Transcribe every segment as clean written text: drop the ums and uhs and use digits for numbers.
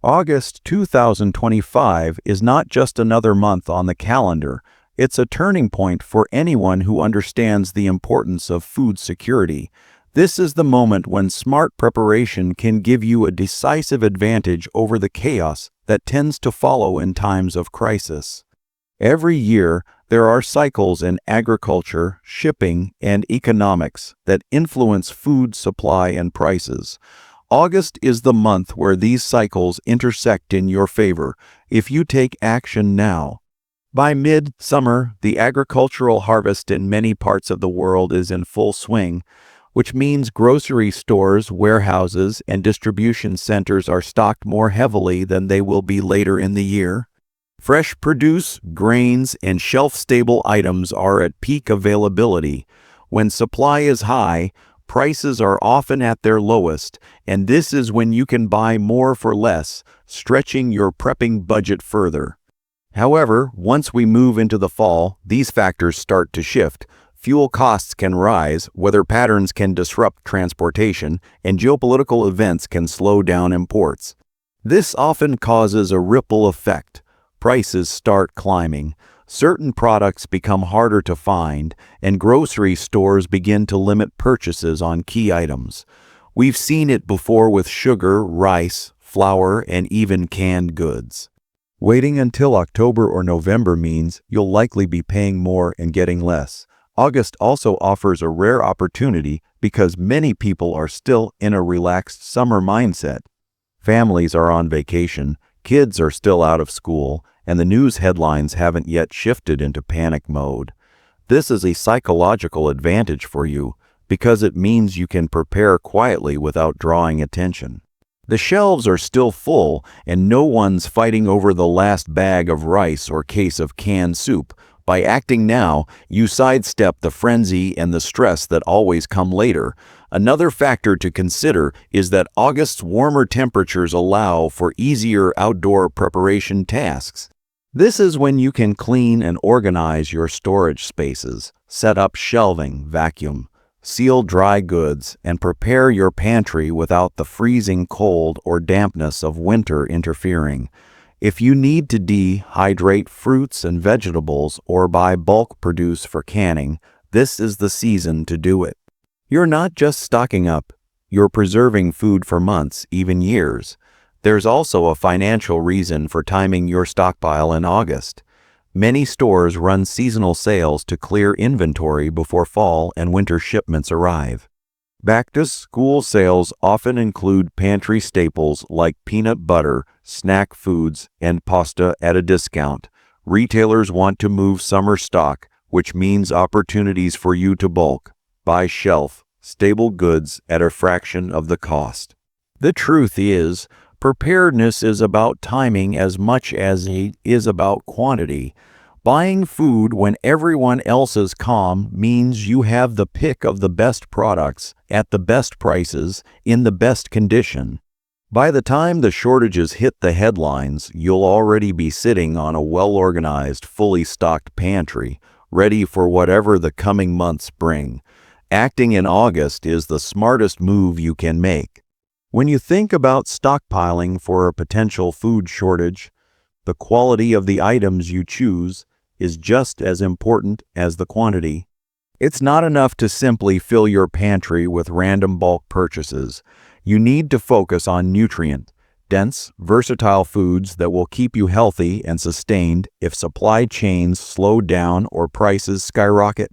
August 2025 is not just another month on the calendar. It's a turning point for anyone who understands the importance of food security. This is the moment when smart preparation can give you a decisive advantage over the chaos that tends to follow in times of crisis. Every year, there are cycles in agriculture, shipping, and economics that influence food supply and prices. August is the month where these cycles intersect in your favor if you take action now. By mid-summer, the agricultural harvest in many parts of the world is in full swing, which means grocery stores, warehouses, and distribution centers are stocked more heavily than they will be later in the year. Fresh produce, grains, and shelf-stable items are at peak availability. When supply is high, prices are often at their lowest, and this is when you can buy more for less, stretching your prepping budget further. However, once we move into the fall, these factors start to shift. Fuel costs can rise, weather patterns can disrupt transportation, and geopolitical events can slow down imports. This often causes a ripple effect. Prices start climbing. Certain products become harder to find, and grocery stores begin to limit purchases on key items. We've seen it before with sugar, rice, flour, and even canned goods. Waiting until October or November means you'll likely be paying more and getting less. August also offers a rare opportunity because many people are still in a relaxed summer mindset. Families are on vacation, kids are still out of school, and the news headlines haven't yet shifted into panic mode. This is a psychological advantage for you because it means you can prepare quietly without drawing attention. The shelves are still full, and no one's fighting over the last bag of rice or case of canned soup. By acting now, you sidestep the frenzy and the stress that always come later. Another factor to consider is that August's warmer temperatures allow for easier outdoor preparation tasks. This is when you can clean and organize your storage spaces, set up shelving, vacuum, seal dry goods, and prepare your pantry without the freezing cold or dampness of winter interfering. If you need to dehydrate fruits and vegetables or buy bulk produce for canning, this is the season to do it. You're not just stocking up, you're preserving food for months, even years. There's also a financial reason for timing your stockpile in August. Many stores run seasonal sales to clear inventory before fall and winter shipments arrive. Back-to-school sales often include pantry staples like peanut butter, snack foods, and pasta at a discount. Retailers want to move summer stock, which means opportunities for you to bulk, buy shelf-stable goods at a fraction of the cost. The truth is, preparedness is about timing as much as it is about quantity. Buying food when everyone else is calm means you have the pick of the best products at the best prices in the best condition. By the time the shortages hit the headlines, you'll already be sitting on a well-organized, fully stocked pantry, ready for whatever the coming months bring. Acting in August is the smartest move you can make. When you think about stockpiling for a potential food shortage, the quality of the items you choose is just as important as the quantity. It's not enough to simply fill your pantry with random bulk purchases. You need to focus on nutrient-dense, versatile foods that will keep you healthy and sustained if supply chains slow down or prices skyrocket.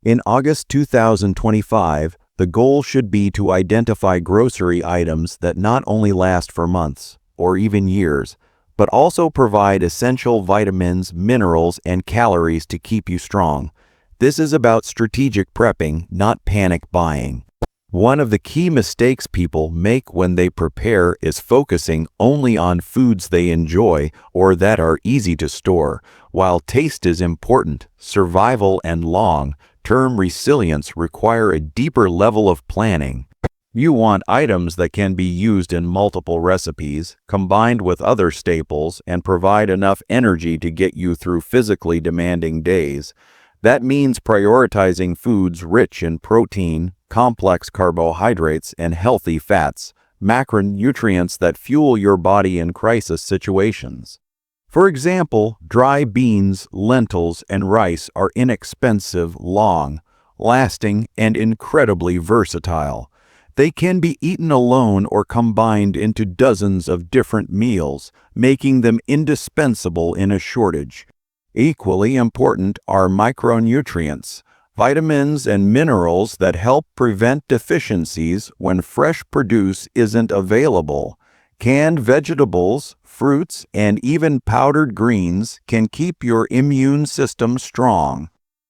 In August 2025, the goal should be to identify grocery items that not only last for months or even years, but also provide essential vitamins, minerals, and calories to keep you strong. This is about strategic prepping, not panic buying. One of the key mistakes people make when they prepare is focusing only on foods they enjoy or that are easy to store. While taste is important, survival and long-term resilience require a deeper level of planning. You want items that can be used in multiple recipes, combined with other staples, and provide enough energy to get you through physically demanding days. That means prioritizing foods rich in protein, complex carbohydrates, and healthy fats, macronutrients that fuel your body in crisis situations. For example, dry beans, lentils, and rice are inexpensive, long-lasting, and incredibly versatile. They can be eaten alone or combined into dozens of different meals, making them indispensable in a shortage. Equally important are micronutrients, vitamins and minerals that help prevent deficiencies when fresh produce isn't available. Canned vegetables, fruits, and even powdered greens can keep your immune system strong.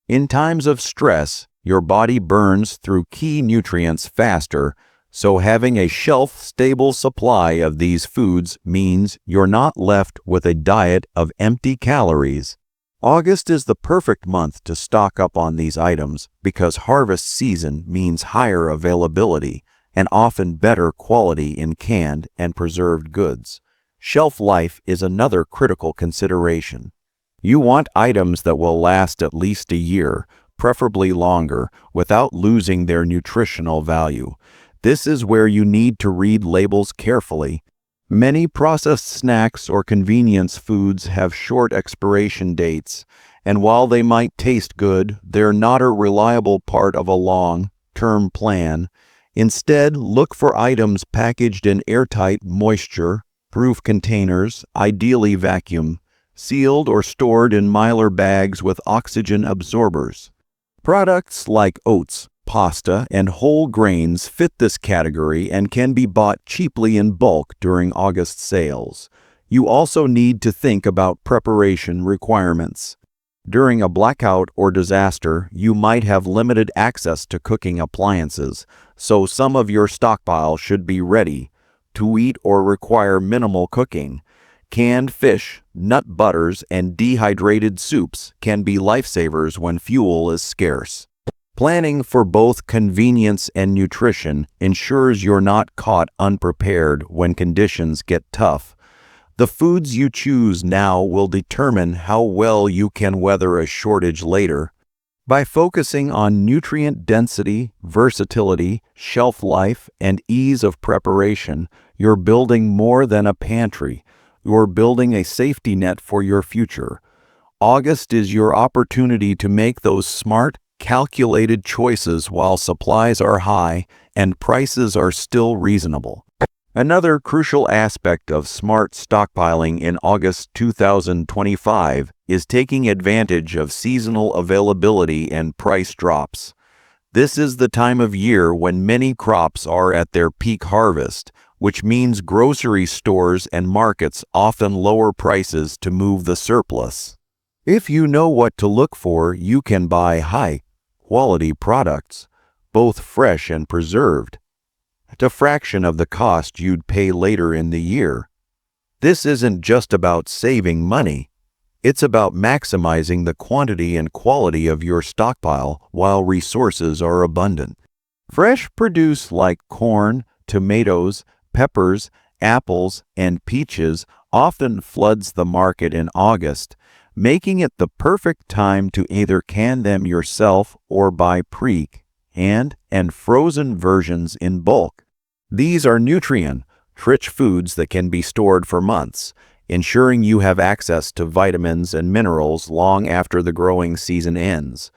In times of stress, your body burns through key nutrients faster, so having a shelf-stable supply of these foods means you're not left with a diet of empty calories. August is the perfect month to stock up on these items because harvest season means higher availability and often better quality in canned and preserved goods. Shelf life is another critical consideration. You want items that will last at least a year, preferably longer, without losing their nutritional value. This is where you need to read labels carefully. Many processed snacks or convenience foods have short expiration dates, and while they might taste good, they're not a reliable part of a long-term plan. Instead, look for items packaged in airtight, moisture-proof containers, ideally vacuum-sealed or stored in mylar bags with oxygen absorbers. Products like oats, pasta, and whole grains fit this category and can be bought cheaply in bulk during August sales. You also need to think about preparation requirements. During a blackout or disaster, you might have limited access to cooking appliances, so some of your stockpile should be ready to eat or require minimal cooking. Canned fish, nut butters, and dehydrated soups can be lifesavers when fuel is scarce. Planning for both convenience and nutrition ensures you're not caught unprepared when conditions get tough. The foods you choose now will determine how well you can weather a shortage later. By focusing on nutrient density, versatility, shelf life, and ease of preparation, you're building more than a pantry. You're building a safety net for your future. August is your opportunity to make those smart, calculated choices while supplies are high and prices are still reasonable. Another crucial aspect of smart stockpiling in August 2025 is taking advantage of seasonal availability and price drops. This is the time of year when many crops are at their peak harvest, which means grocery stores and markets often lower prices to move the surplus. If you know what to look for, you can buy high-quality products, both fresh and preserved, at a fraction of the cost you'd pay later in the year. This isn't just about saving money. It's about maximizing the quantity and quality of your stockpile while resources are abundant. Fresh produce like corn, tomatoes, peppers, apples, and peaches often floods the market in August, making it the perfect time to either can them yourself or buy pre-canned and frozen versions in bulk. These are nutrient-rich foods that can be stored for months, ensuring you have access to vitamins and minerals long after the growing season ends.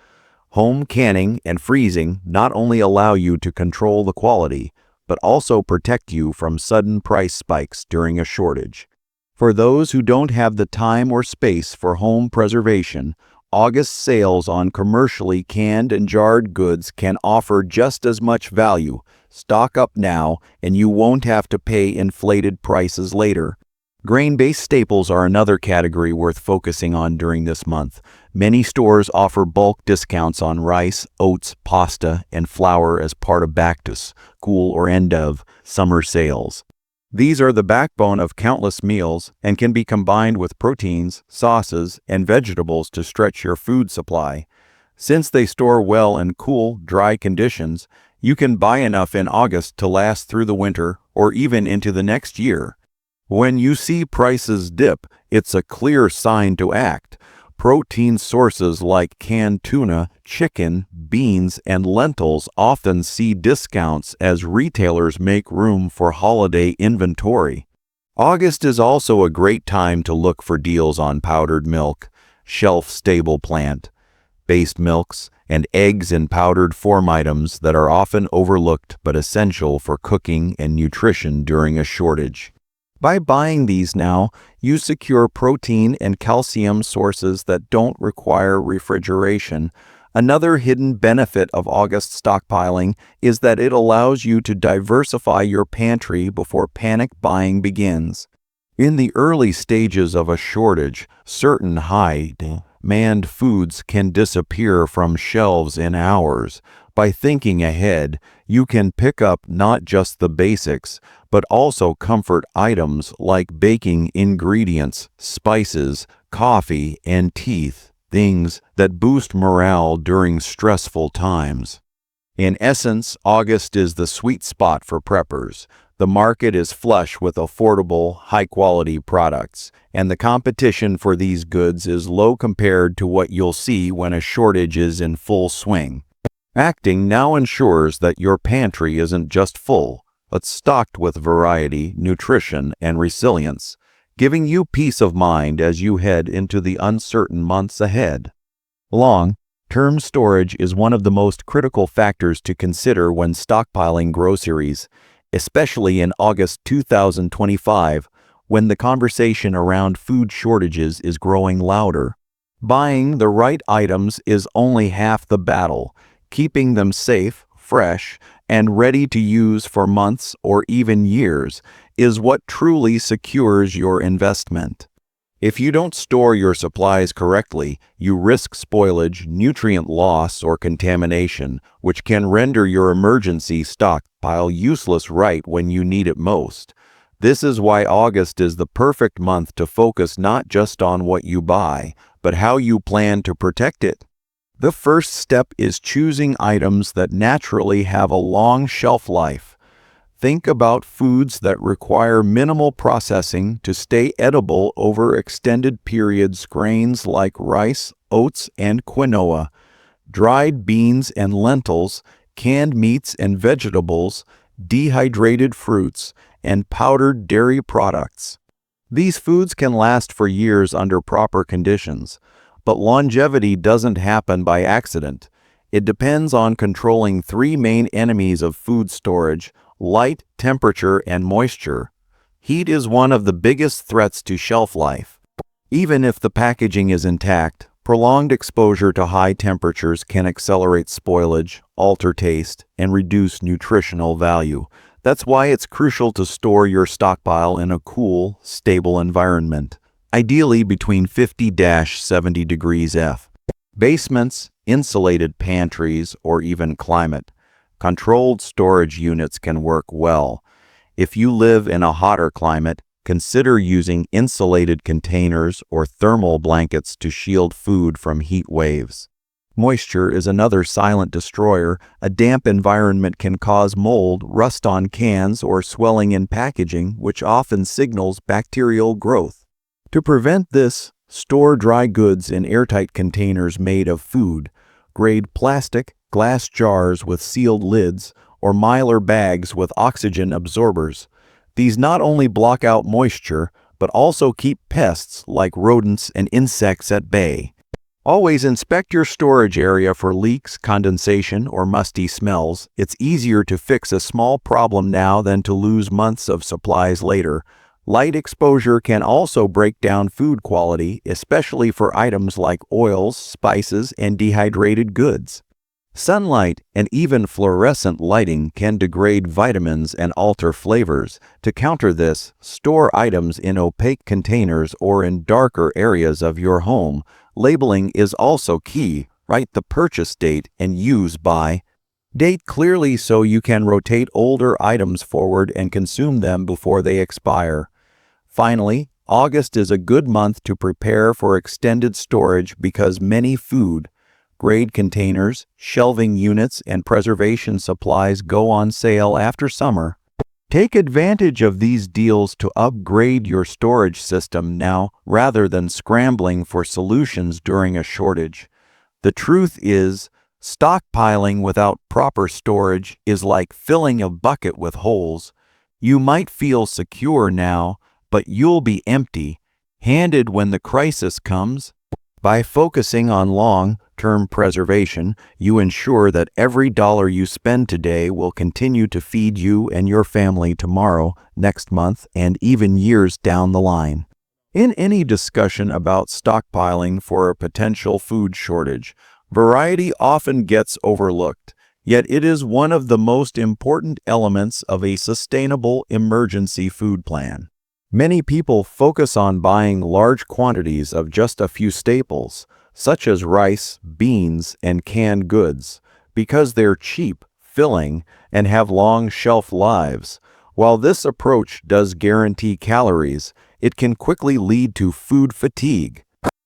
Home canning and freezing not only allow you to control the quality, but also protect you from sudden price spikes during a shortage. For those who don't have the time or space for home preservation, August sales on commercially canned and jarred goods can offer just as much value. Stock up now, and you won't have to pay inflated prices later. Grain-based staples are another category worth focusing on during this month. Many stores offer bulk discounts on rice, oats, pasta, and flour as part of back-to-school or end-of-summer sales. These are the backbone of countless meals and can be combined with proteins, sauces, and vegetables to stretch your food supply. Since they store well in cool, dry conditions, you can buy enough in August to last through the winter or even into the next year. When you see prices dip, it's a clear sign to act. Protein sources like canned tuna, chicken, beans, and lentils often see discounts as retailers make room for holiday inventory. August is also a great time to look for deals on powdered milk, shelf-stable plant-based milks, and eggs in powdered form, items that are often overlooked but essential for cooking and nutrition during a shortage. By buying these now, you secure protein and calcium sources that don't require refrigeration. Another hidden benefit of August stockpiling is that it allows you to diversify your pantry before panic buying begins. In the early stages of a shortage, certain high-demand foods can disappear from shelves in hours. By thinking ahead, you can pick up not just the basics, but also comfort items like baking ingredients, spices, coffee, and things that boost morale during stressful times. In essence, August is the sweet spot for preppers. The market is flush with affordable, high-quality products, and the competition for these goods is low compared to what you'll see when a shortage is in full swing. Acting now ensures that your pantry isn't just full, but stocked with variety, nutrition, and resilience, giving you peace of mind as you head into the uncertain months ahead. Long-term storage is one of the most critical factors to consider when stockpiling groceries, especially in August 2025, when the conversation around food shortages is growing louder. Buying the right items is only half the battle. Keeping them safe, fresh, and ready to use for months or even years is what truly secures your investment. If you don't store your supplies correctly, you risk spoilage, nutrient loss, or contamination, which can render your emergency stockpile useless right when you need it most. This is why August is the perfect month to focus not just on what you buy, but how you plan to protect it. The first step is choosing items that naturally have a long shelf life. Think about foods that require minimal processing to stay edible over extended periods. Grains like rice, oats, and quinoa, dried beans and lentils, canned meats and vegetables, dehydrated fruits, and powdered dairy products. These foods can last for years under proper conditions. But longevity doesn't happen by accident. It depends on controlling three main enemies of food storage: light, temperature, and moisture. Heat is one of the biggest threats to shelf life. Even if the packaging is intact, prolonged exposure to high temperatures can accelerate spoilage, alter taste, and reduce nutritional value. That's why it's crucial to store your stockpile in a cool, stable environment, ideally between 50-70 degrees F. Basements, insulated pantries, or even climate-controlled storage units can work well. If you live in a hotter climate, consider using insulated containers or thermal blankets to shield food from heat waves. Moisture is another silent destroyer. A damp environment can cause mold, rust on cans, or swelling in packaging, which often signals bacterial growth. To prevent this, store dry goods in airtight containers made of food-grade plastic, glass jars with sealed lids, or Mylar bags with oxygen absorbers. These not only block out moisture, but also keep pests like rodents and insects at bay. Always inspect your storage area for leaks, condensation, or musty smells. It's easier to fix a small problem now than to lose months of supplies later. Light exposure can also break down food quality, especially for items like oils, spices, and dehydrated goods. Sunlight and even fluorescent lighting can degrade vitamins and alter flavors. To counter this, store items in opaque containers or in darker areas of your home. Labeling is also key. Write the purchase date and use by date clearly so you can rotate older items forward and consume them before they expire. Finally, August is a good month to prepare for extended storage because many food-grade containers, shelving units, and preservation supplies go on sale after summer. Take advantage of these deals to upgrade your storage system now rather than scrambling for solutions during a shortage. The truth is, stockpiling without proper storage is like filling a bucket with holes. You might feel secure now, but you'll be empty-handed when the crisis comes. By focusing on long-term preservation, you ensure that every dollar you spend today will continue to feed you and your family tomorrow, next month, and even years down the line. In any discussion about stockpiling for a potential food shortage, variety often gets overlooked, yet it is one of the most important elements of a sustainable emergency food plan. Many people focus on buying large quantities of just a few staples, such as rice, beans, and canned goods, because they're cheap, filling, and have long shelf lives. While this approach does guarantee calories, it can quickly lead to food fatigue,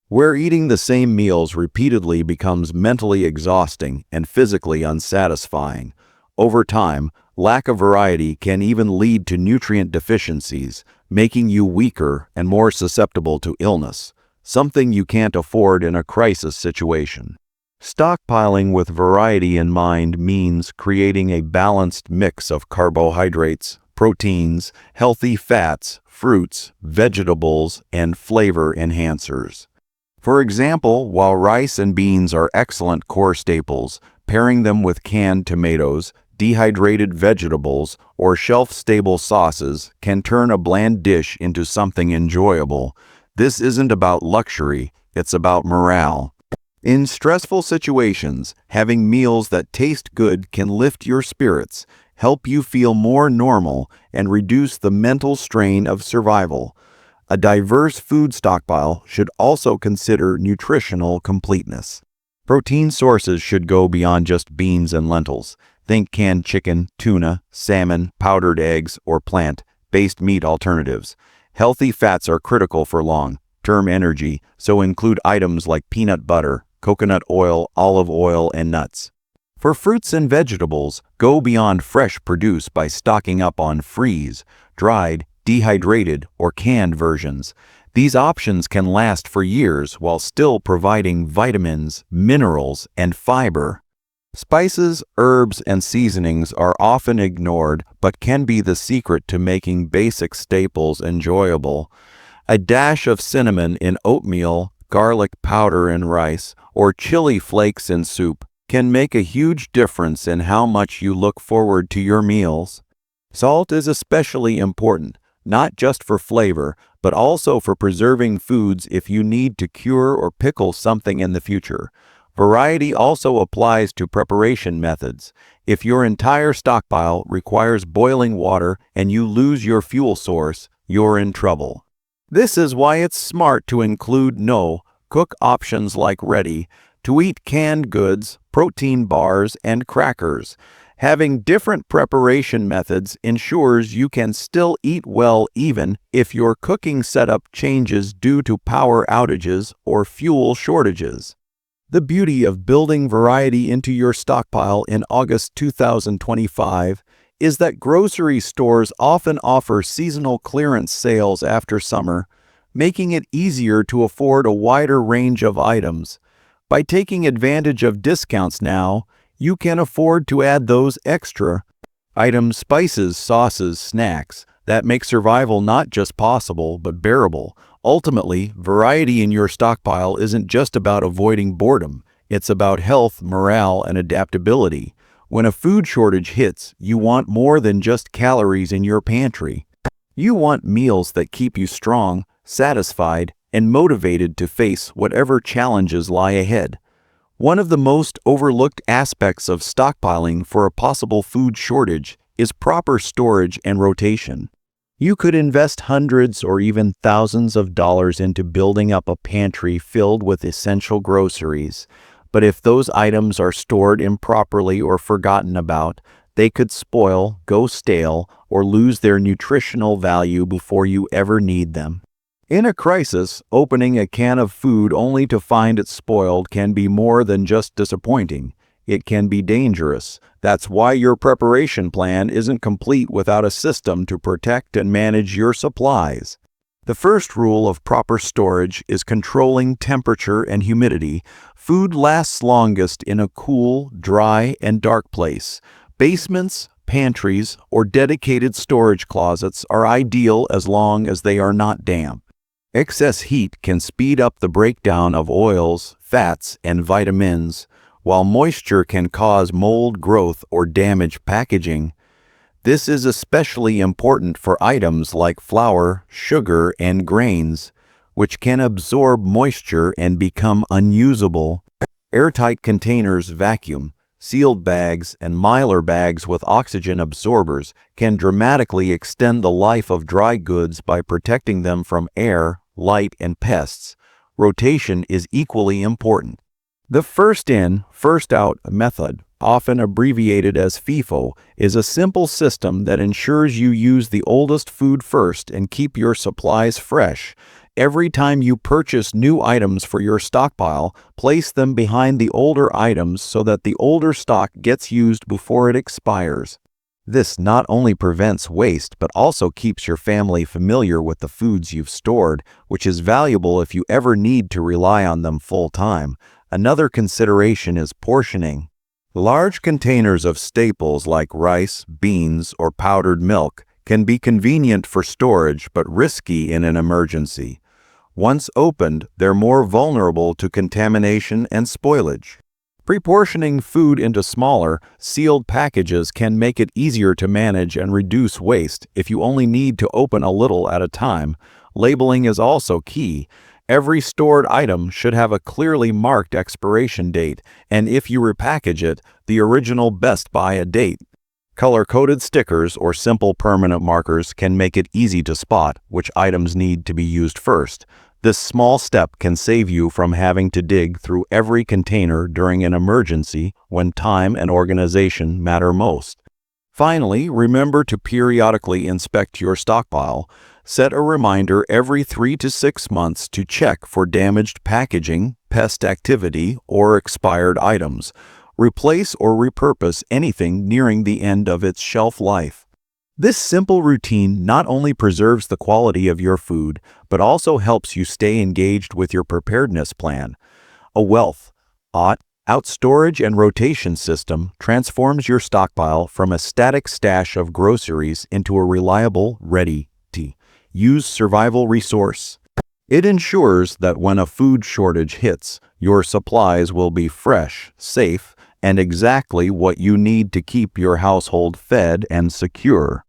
where eating the same meals repeatedly becomes mentally exhausting and physically unsatisfying. Over time, lack of variety can even lead to nutrient deficiencies, making you weaker and more susceptible to illness, something you can't afford in a crisis situation. Stockpiling with variety in mind means creating a balanced mix of carbohydrates, proteins, healthy fats, fruits, vegetables, and flavor enhancers. For example, while rice and beans are excellent core staples, pairing them with canned tomatoes, dehydrated vegetables, or shelf-stable sauces can turn a bland dish into something enjoyable. This isn't about luxury, it's about morale. In stressful situations, having meals that taste good can lift your spirits, help you feel more normal, and reduce the mental strain of survival. A diverse food stockpile should also consider nutritional completeness. Protein sources should go beyond just beans and lentils. Think canned chicken, tuna, salmon, powdered eggs, or plant-based meat alternatives. Healthy fats are critical for long-term energy, so include items like peanut butter, coconut oil, olive oil, and nuts. For fruits and vegetables, go beyond fresh produce by stocking up on freeze-dried, dehydrated, or canned versions. These options can last for years while still providing vitamins, minerals, and fiber. Spices, herbs, and seasonings are often ignored but can be the secret to making basic staples enjoyable. A dash of cinnamon in oatmeal, garlic powder in rice, or chili flakes in soup can make a huge difference in how much you look forward to your meals. Salt is especially important, not just for flavor, but also for preserving foods if you need to cure or pickle something in the future. Variety also applies to preparation methods. If your entire stockpile requires boiling water and you lose your fuel source, you're in trouble. This is why it's smart to include no-cook options like ready-to-eat canned goods, protein bars, and crackers. Having different preparation methods ensures you can still eat well even if your cooking setup changes due to power outages or fuel shortages. The beauty of building variety into your stockpile in August 2025 is that grocery stores often offer seasonal clearance sales after summer, making it easier to afford a wider range of items. By taking advantage of discounts now, you can afford to add those extra items, spices, sauces, snacks that make survival not just possible but bearable. Ultimately, variety in your stockpile isn't just about avoiding boredom. It's about health, morale, and adaptability. When a food shortage hits, you want more than just calories in your pantry. You want meals that keep you strong, satisfied, and motivated to face whatever challenges lie ahead. One of the most overlooked aspects of stockpiling for a possible food shortage is proper storage and rotation. You could invest hundreds or even thousands of dollars into building up a pantry filled with essential groceries, but if those items are stored improperly or forgotten about, they could spoil, go stale, or lose their nutritional value before you ever need them. In a crisis, opening a can of food only to find it spoiled can be more than just disappointing. it can be dangerous. That's why your preparation plan isn't complete without a system to protect and manage your supplies. The first rule of proper storage is controlling temperature and humidity. Food lasts longest in a cool, dry, and dark place. Basements, pantries, or dedicated storage closets are ideal as long as they are not damp. Excess heat can speed up the breakdown of oils, fats, and vitamins, while moisture can cause mold growth or damage packaging. This is especially important for items like flour, sugar, and grains, which can absorb moisture and become unusable. Airtight containers, vacuum sealed bags, and mylar bags with oxygen absorbers can dramatically extend the life of dry goods by protecting them from air, light, and pests. Rotation is equally important. The first in, first out method, often abbreviated as FIFO, is a simple system that ensures you use the oldest food first and keep your supplies fresh. Every time you purchase new items for your stockpile, place them behind the older items so that the older stock gets used before it expires. This not only prevents waste but also keeps your family familiar with the foods you've stored, which is valuable if you ever need to rely on them full-time. Another consideration is portioning. Large containers of staples like rice, beans, or powdered milk can be convenient for storage but risky in an emergency. Once opened, they're more vulnerable to contamination and spoilage. Pre-portioning food into smaller, sealed packages can make it easier to manage and reduce waste if you only need to open a little at a time. Labeling is also key. Every stored item should have a clearly marked expiration date, and if you repackage it, the original best by date. Color-coded stickers or simple permanent markers can make it easy to spot which items need to be used first. This small step can save you from having to dig through every container during an emergency when time and organization matter most. Finally, remember to periodically inspect your stockpile. Set a reminder every 3 to 6 months to check for damaged packaging, pest activity, or expired items. Replace or repurpose anything nearing the end of its shelf life. This simple routine not only preserves the quality of your food, but also helps you stay engaged with your preparedness plan. A out storage and rotation system transforms your stockpile from a static stash of groceries into a reliable, ready-to-use survival resource. It ensures that when a food shortage hits, your supplies will be fresh, safe, and exactly what you need to keep your household fed and secure.